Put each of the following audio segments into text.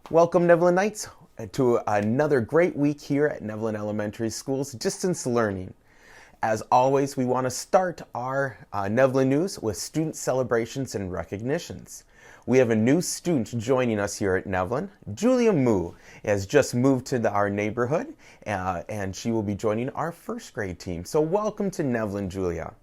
Welcome, Nevlenites, to another great week here at Neveln Elementary School's Distance Learning. As always, we want to start our Neveln News with student celebrations and recognitions. We have a new student joining us here at Neveln. Julia Moo has just moved to our neighborhood, and she will be joining our first grade team. So welcome to Neveln, Julia.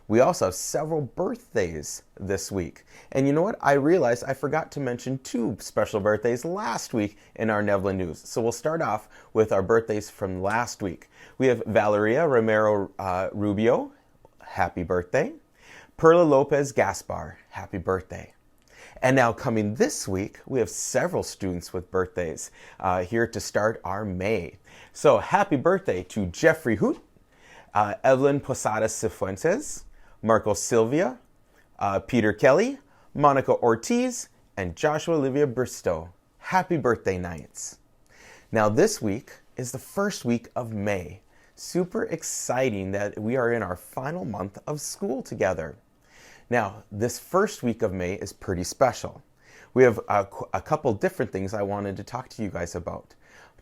We also have several birthdays this week. And you know what? I realized I forgot to mention two special birthdays last week in our Neveln News. So we'll start off with our birthdays from last week. We have Valeria Romero Rubio, happy birthday. Perla Lopez Gaspar, happy birthday. And now coming this week, we have several students with birthdays here to start our May. So happy birthday to Jeffrey Hoot, Evelyn Posadas Cifuentes, Marco Silvia, Peter Kelly, Monica Ortiz, and Joshua Olivia Bristow. Happy birthday nights. Now this week is the first week of May. Super exciting that we are in our final month of school together. Now, this first week of May is pretty special. We have a couple different things I wanted to talk to you guys about.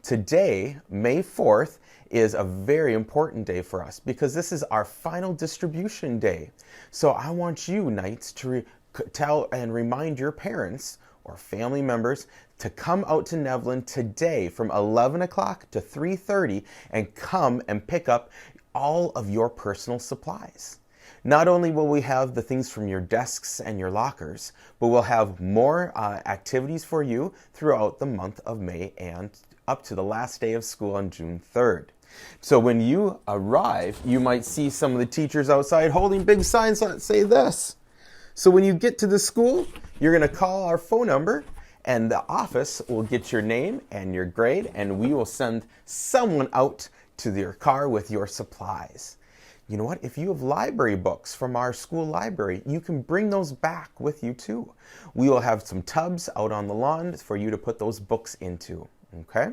Today, May 4th, is a very important day for us because this is our final distribution day. So I want you, Knights, to tell and remind your parents or family members to come out to Neveln today from 11 o'clock to 3:30 and come and pick up all of your personal supplies. Not only will we have the things from your desks and your lockers, but we'll have more activities for you throughout the month of May and up to the last day of school on June 3rd. So when you arrive, you might see some of the teachers outside holding big signs that say this. So when you get to the school, you're going to call our phone number and the office will get your name and your grade, and we will send someone out to your car with your supplies. You know what? If you have library books from our school library, you can bring those back with you too. We will have some tubs out on the lawn for you to put those books into. Okay?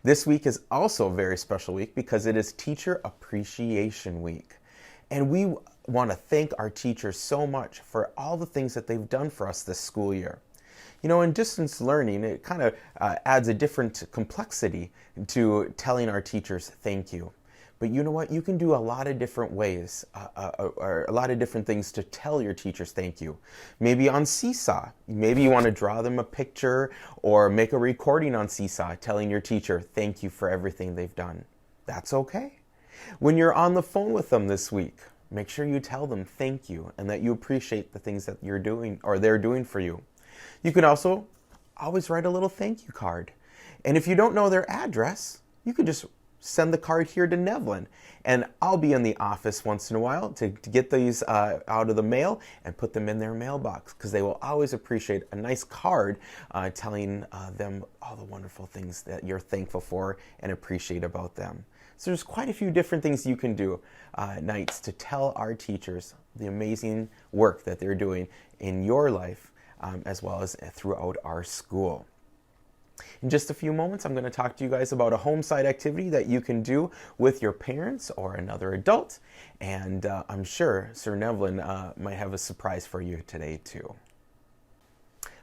This week is also a very special week because it is Teacher Appreciation Week. And we want to thank our teachers so much for all the things that they've done for us this school year. You know, in distance learning, it kind of adds a different complexity to telling our teachers thank you. But you know what? You can do a lot of different ways, or a lot of different things to tell your teachers thank you. Maybe on Seesaw. Maybe you want to draw them a picture or make a recording on Seesaw telling your teacher thank you for everything they've done. That's okay. When you're on the phone with them this week, make sure you tell them thank you and that you appreciate the things that you're doing or they're doing for you. You can also always write a little thank you card. And if you don't know their address, you could just send the card here to Neveln, and I'll be in the office once in a while to get these out of the mail and put them in their mailbox because they will always appreciate a nice card telling them all the wonderful things that you're thankful for and appreciate about them. So there's quite a few different things you can do, Knights, to tell our teachers the amazing work that they're doing in your life as well as throughout our school. In just a few moments, I'm going to talk to you guys about a home site activity that you can do with your parents or another adult. And I'm sure Sir Neveln might have a surprise for you today too.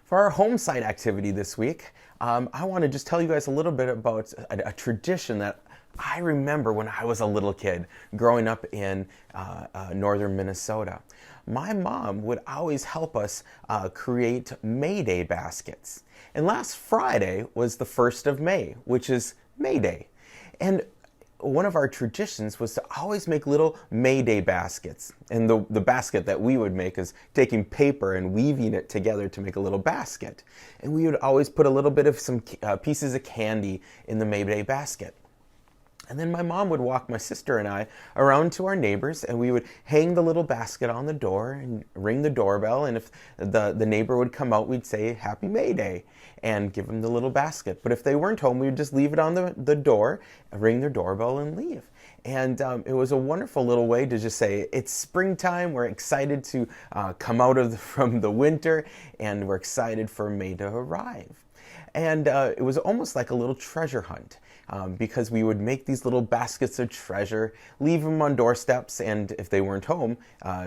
For our home site activity this week, I want to just tell you guys a little bit about a tradition that I remember when I was a little kid growing up in northern Minnesota. My mom would always help us create May Day baskets. And last Friday was the 1st of May, which is May Day. And one of our traditions was to always make little May Day baskets. And the basket that we would make is taking paper and weaving it together to make a little basket. And we would always put a little bit of some pieces of candy in the May Day basket. And then my mom would walk my sister and I around to our neighbors, and we would hang the little basket on the door and ring the doorbell. And if the neighbor would come out, we'd say, Happy May Day, and give them the little basket. But if they weren't home, we would just leave it on the door, ring their doorbell, and leave. And it was a wonderful little way to just say, it's springtime, we're excited to come out from the winter, and we're excited for May to arrive. And it was almost like a little treasure hunt. Because we would make these little baskets of treasure, leave them on doorsteps, and if they weren't home,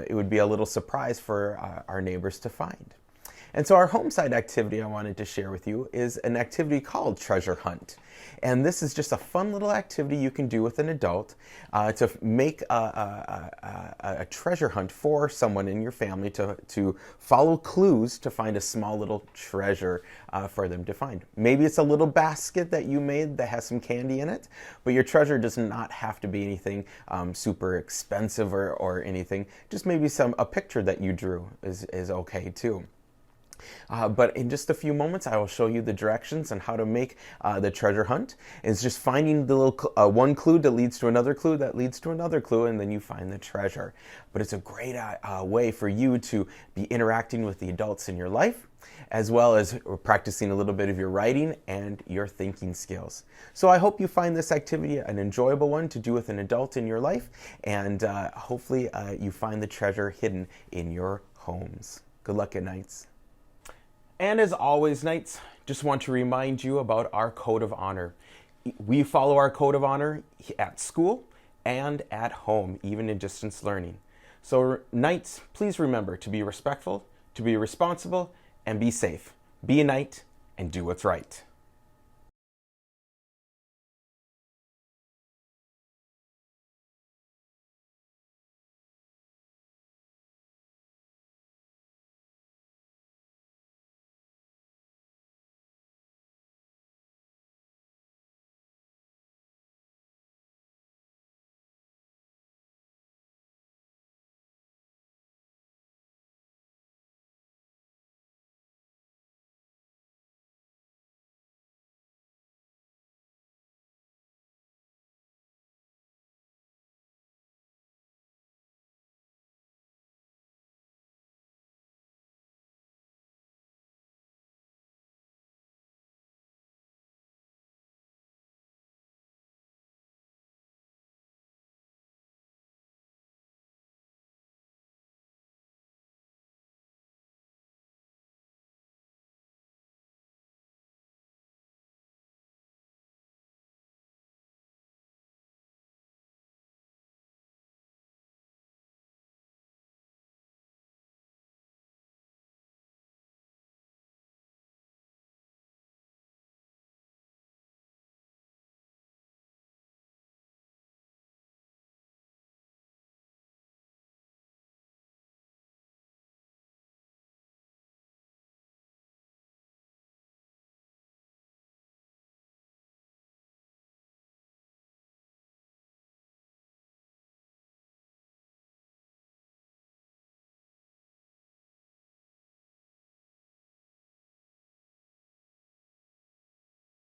it would be a little surprise for our neighbors to find. And so our home side activity I wanted to share with you is an activity called Treasure Hunt. And this is just a fun little activity you can do with an adult to make a treasure hunt for someone in your family to follow clues to find a small little treasure for them to find. Maybe it's a little basket that you made that has some candy in it, but your treasure does not have to be anything super expensive or anything. Just maybe a picture that you drew is okay too. But in just a few moments, I will show you the directions on how to make the treasure hunt. It's just finding the little one clue that leads to another clue that leads to another clue, and then you find the treasure. But it's a great way for you to be interacting with the adults in your life, as well as practicing a little bit of your writing and your thinking skills. So I hope you find this activity an enjoyable one to do with an adult in your life, and hopefully you find the treasure hidden in your homes. Good luck at nights. And as always, Knights, just want to remind you about our code of honor. We follow our code of honor at school and at home, even in distance learning. So, Knights, please remember to be respectful, to be responsible, and be safe. Be a Knight and do what's right.